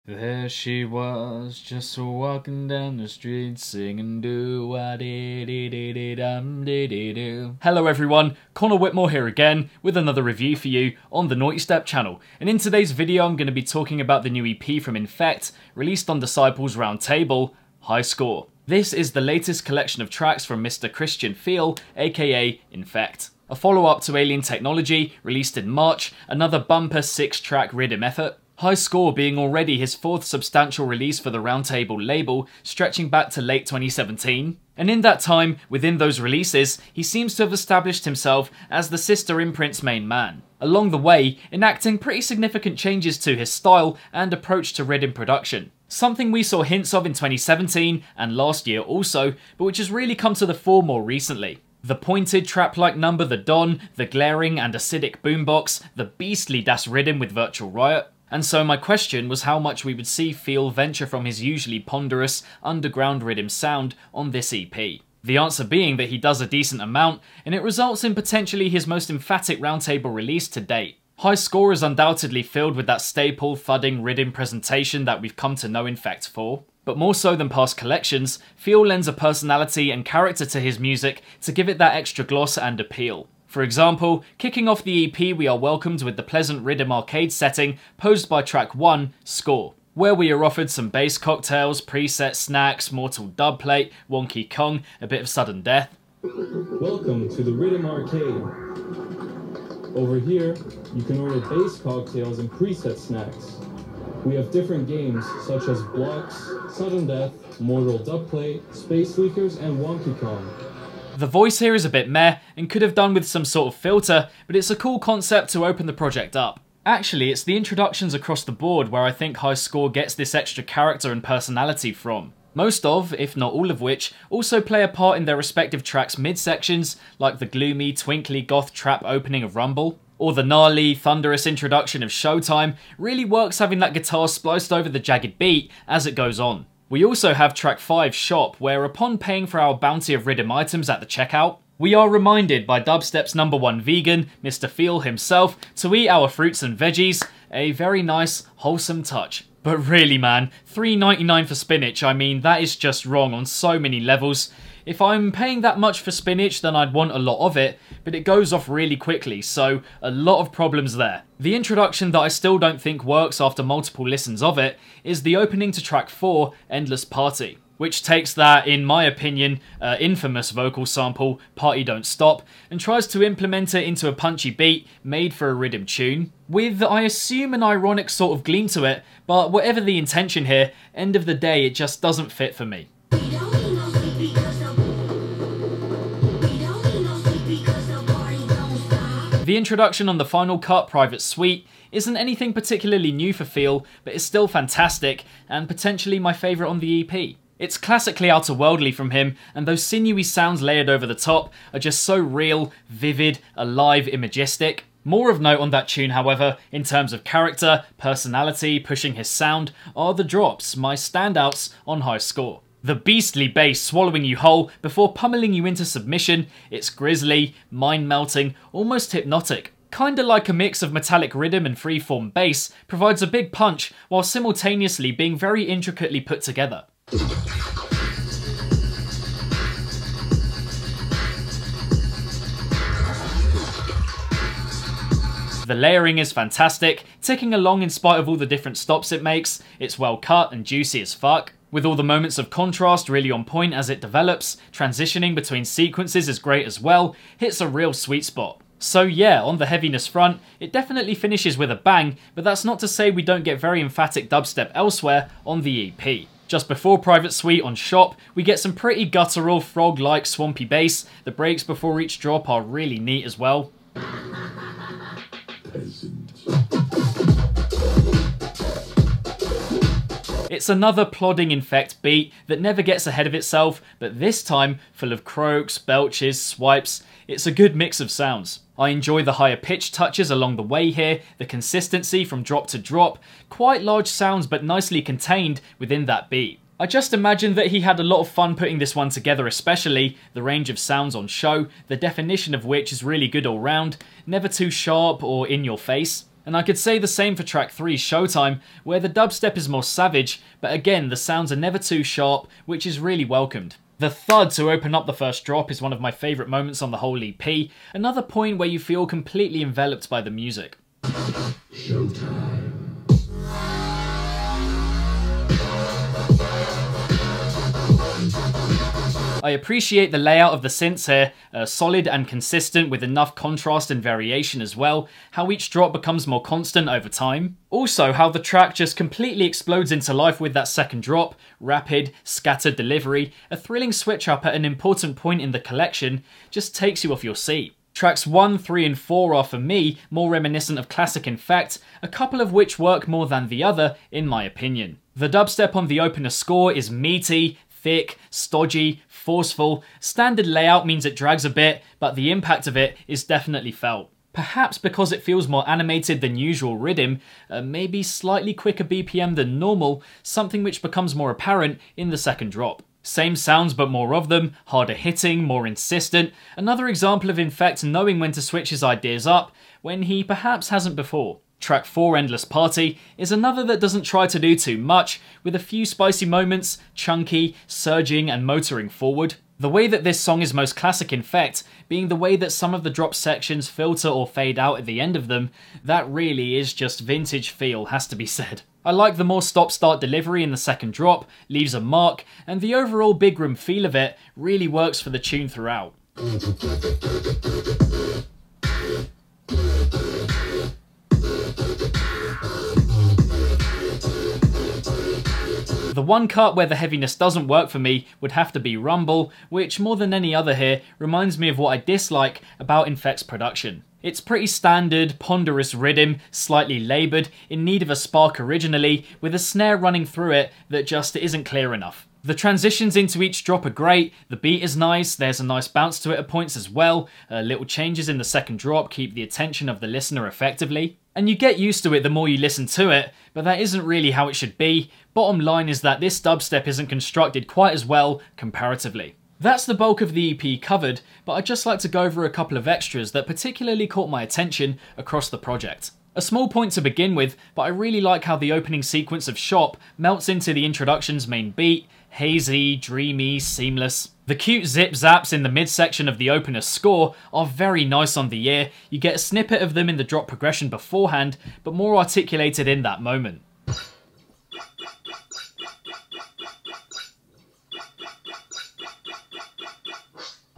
There she was, just walking down the street, singing do-a-dee-dee-dee-dee-dum-dee-dee-doo. Hello everyone, Connor Whitmore here again with another review for you on the Nawtystep channel. And in today's video I'm going to be talking about the new EP from Infekt, released on Disciples Roundtable, High Score. This is the latest collection of tracks from Mr. Christian Fial, aka Infekt. A follow-up to Alien Technology, released in March, another bumper 6-track Riddim effort. High Score being already his fourth substantial release for the Roundtable label, stretching back to late 2017. And in that time, within those releases, he seems to have established himself as the Sister Imprint's main man. Along the way, enacting pretty significant changes to his style and approach to Riddim production. Something we saw hints of in 2017 and last year also, but which has really come to the fore more recently. The pointed trap-like number The Don, the glaring and acidic boombox, the beastly Das Riddim with Virtual Riot. And so my question was how much we would see Fial venture from his usually ponderous, underground Riddim sound on this EP. The answer being that he does a decent amount, and it results in potentially his most emphatic Roundtable release to date. High Score is undoubtedly filled with that staple, thudding Riddim presentation that we've come to know Infekt for. But more so than past collections, Fial lends a personality and character to his music to give it that extra gloss and appeal. For example, kicking off the EP we are welcomed with the pleasant Riddim arcade setting posed by track 1, Score, where we are offered some bass cocktails, preset snacks, mortal dubplate, wonky Kong, a bit of sudden death. Welcome to the Riddim arcade. Over here, you can order bass cocktails and preset snacks. We have different games such as Blocks, Sudden Death, Mortal Dubplate, Space Leakers, and Wonky Kong. The voice here is a bit meh and could have done with some sort of filter, but it's a cool concept to open the project up. Actually, it's the introductions across the board where I think High Score gets this extra character and personality from. Most of, if not all of which, also play a part in their respective tracks' mid-sections, like the gloomy, twinkly goth trap opening of Rumble, or the gnarly, thunderous introduction of Showtime. Really works having that guitar spliced over the jagged beat as it goes on. We also have track 5, Shop, where upon paying for our bounty of Riddim items at the checkout, we are reminded by Dubstep's #1 vegan, Mr. Fial himself, to eat our fruits and veggies, a very nice, wholesome touch. But really man, $3.99 for spinach, I mean that is just wrong on so many levels. If I'm paying that much for spinach, then I'd want a lot of it, but it goes off really quickly, so a lot of problems there. The introduction that I still don't think works after multiple listens of it is the opening to track 4, Endless Party, which takes that, in my opinion, infamous vocal sample, Party Don't Stop, and tries to implement it into a punchy beat made for a Riddim tune, with, I assume, an ironic sort of gleam to it, but whatever the intention here, end of the day it just doesn't fit for me. The introduction on the final cut, Private Suite, isn't anything particularly new for Fial, but is still fantastic, and potentially my favourite on the EP. It's classically outerworldly from him, and those sinewy sounds layered over the top are just so real, vivid, alive, imagistic. More of note on that tune, however, in terms of character, personality, pushing his sound, are the drops, my standouts on High Score. The beastly bass swallowing you whole before pummeling you into submission, it's grisly, mind-melting, almost hypnotic. Kinda like a mix of metallic Riddim and freeform bass, provides a big punch while simultaneously being very intricately put together. The layering is fantastic, ticking along in spite of all the different stops it makes, it's well cut and juicy as fuck. With all the moments of contrast really on point as it develops, transitioning between sequences is great as well, hits a real sweet spot. So yeah, on the heaviness front, it definitely finishes with a bang, but that's not to say we don't get very emphatic dubstep elsewhere on the EP. Just before Private Suite on Shop, we get some pretty guttural, frog-like swampy bass. The breaks before each drop are really neat as well. It's another plodding Infekt beat that never gets ahead of itself, but this time full of croaks, belches, swipes. It's a good mix of sounds. I enjoy the higher pitch touches along the way here, the consistency from drop to drop, quite large sounds but nicely contained within that beat. I just imagine that he had a lot of fun putting this one together, especially the range of sounds on show, the definition of which is really good all round, never too sharp or in your face. And I could say the same for track 3, Showtime, where the dubstep is more savage, but again the sounds are never too sharp, which is really welcomed. The thud to open up the first drop is one of my favourite moments on the whole EP, another point where you feel completely enveloped by the music. Showtime. I appreciate the layout of the synths here, solid and consistent with enough contrast and variation as well, how each drop becomes more constant over time. Also, how the track just completely explodes into life with that second drop, rapid, scattered delivery, a thrilling switch up at an important point in the collection, just takes you off your seat. Tracks 1, 3 and 4 are for me more reminiscent of classic Infekt, a couple of which work more than the other in my opinion. The dubstep on the opener score is meaty, thick, stodgy, forceful. Standard layout means it drags a bit, but the impact of it is definitely felt. Perhaps because it feels more animated than usual Riddim, maybe slightly quicker BPM than normal, something which becomes more apparent in the second drop. Same sounds but more of them, harder hitting, more insistent. Another example of Infekt knowing when to switch his ideas up, when he perhaps hasn't before. Track 4, Endless Party, is another that doesn't try to do too much, with a few spicy moments, chunky, surging and motoring forward. The way that this song is most classic Infekt, being the way that some of the drop sections filter or fade out at the end of them, that really is just vintage feel, has to be said. I like the more stop-start delivery in the second drop, leaves a mark, and the overall big room feel of it really works for the tune throughout. The one cut where the heaviness doesn't work for me would have to be Rumble, which more than any other here reminds me of what I dislike about Infekt's production. It's pretty standard, ponderous Riddim, slightly laboured, in need of a spark originally, with a snare running through it that just isn't clear enough. The transitions into each drop are great, the beat is nice, there's a nice bounce to it at points as well, little changes in the second drop keep the attention of the listener effectively. And you get used to it the more you listen to it, but that isn't really how it should be. Bottom line is that this dubstep isn't constructed quite as well, comparatively. That's the bulk of the EP covered, but I'd just like to go over a couple of extras that particularly caught my attention across the project. A small point to begin with, but I really like how the opening sequence of Shop melts into the introduction's main beat, hazy, dreamy, seamless. The cute zip-zaps in the midsection of the opener's score are very nice on the ear. You get a snippet of them in the drop progression beforehand, but more articulated in that moment.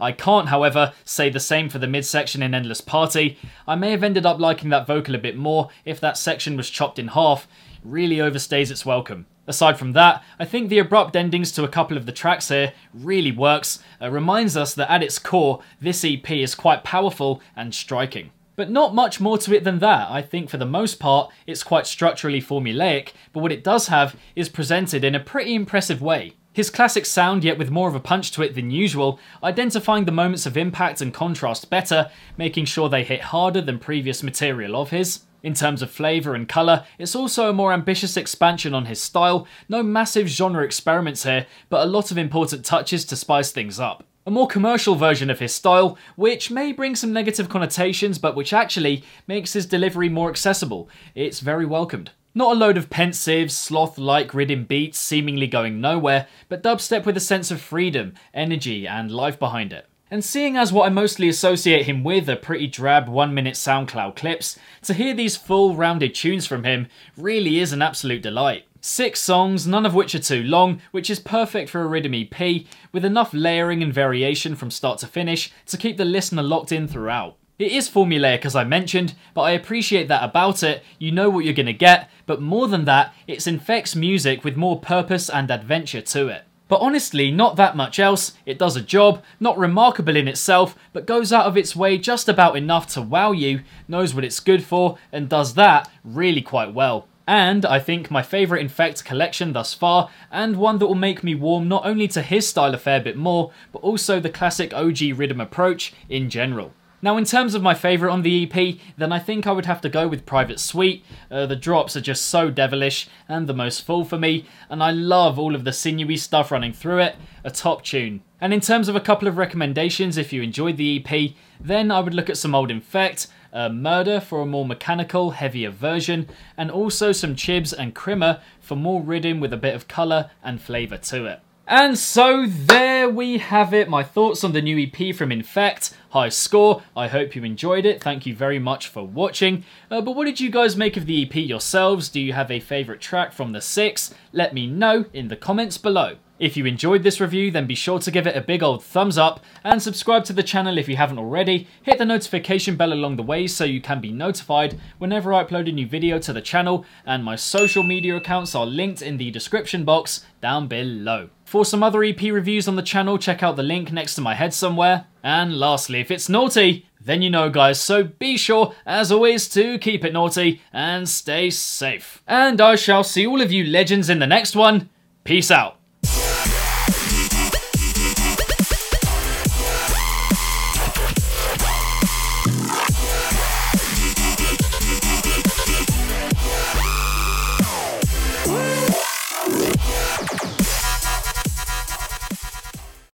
I can't, however, say the same for the midsection in Endless Party. I may have ended up liking that vocal a bit more if that section was chopped in half. It really overstays its welcome. Aside from that, I think the abrupt endings to a couple of the tracks here really works. Reminds us that at its core, this EP is quite powerful and striking. But not much more to it than that. I think for the most part, it's quite structurally formulaic, but what it does have is presented in a pretty impressive way. His classic sound, yet with more of a punch to it than usual, identifying the moments of impact and contrast better, making sure they hit harder than previous material of his. In terms of flavour and colour, it's also a more ambitious expansion on his style, no massive genre experiments here, but a lot of important touches to spice things up. A more commercial version of his style, which may bring some negative connotations, but which actually makes his delivery more accessible. It's very welcomed. Not a load of pensive, sloth-like Riddim beats seemingly going nowhere, but dubstep with a sense of freedom, energy, and life behind it. And seeing as what I mostly associate him with are pretty drab 1-minute SoundCloud clips, to hear these full, rounded tunes from him really is an absolute delight. 6 songs, none of which are too long, which is perfect for a Riddim EP, with enough layering and variation from start to finish to keep the listener locked in throughout. It is formulaic as I mentioned, but I appreciate that about it. You know what you're gonna get, but more than that, it's Infekt's music with more purpose and adventure to it. But honestly, not that much else. It does a job, not remarkable in itself, but goes out of its way just about enough to wow you, knows what it's good for, and does that really quite well. And I think my favourite Infekt collection thus far, and one that will make me warm not only to his style a fair bit more, but also the classic OG Riddim approach in general. Now in terms of my favourite on the EP, then I think I would have to go with Private Suite. The drops are just so devilish and the most full for me, and I love all of the sinewy stuff running through it, a top tune. And in terms of a couple of recommendations if you enjoyed the EP, then I would look at some old Infekt. Murder for a more mechanical, heavier version, and also some Chibs and Krimmer for more Riddim with a bit of colour and flavour to it. And so there we have it, my thoughts on the new EP from Infekt. High score, I hope you enjoyed it, thank you very much for watching. But what did you guys make of the EP yourselves? Do you have a favourite track from the 6? Let me know in the comments below. If you enjoyed this review, then be sure to give it a big old thumbs up and subscribe to the channel if you haven't already. Hit the notification bell along the way so you can be notified whenever I upload a new video to the channel, and my social media accounts are linked in the description box down below. For some other EP reviews on the channel, check out the link next to my head somewhere. And lastly, if it's naughty, then you know guys, so be sure, as always, to keep it naughty and stay safe. And I shall see all of you legends in the next one. Peace out.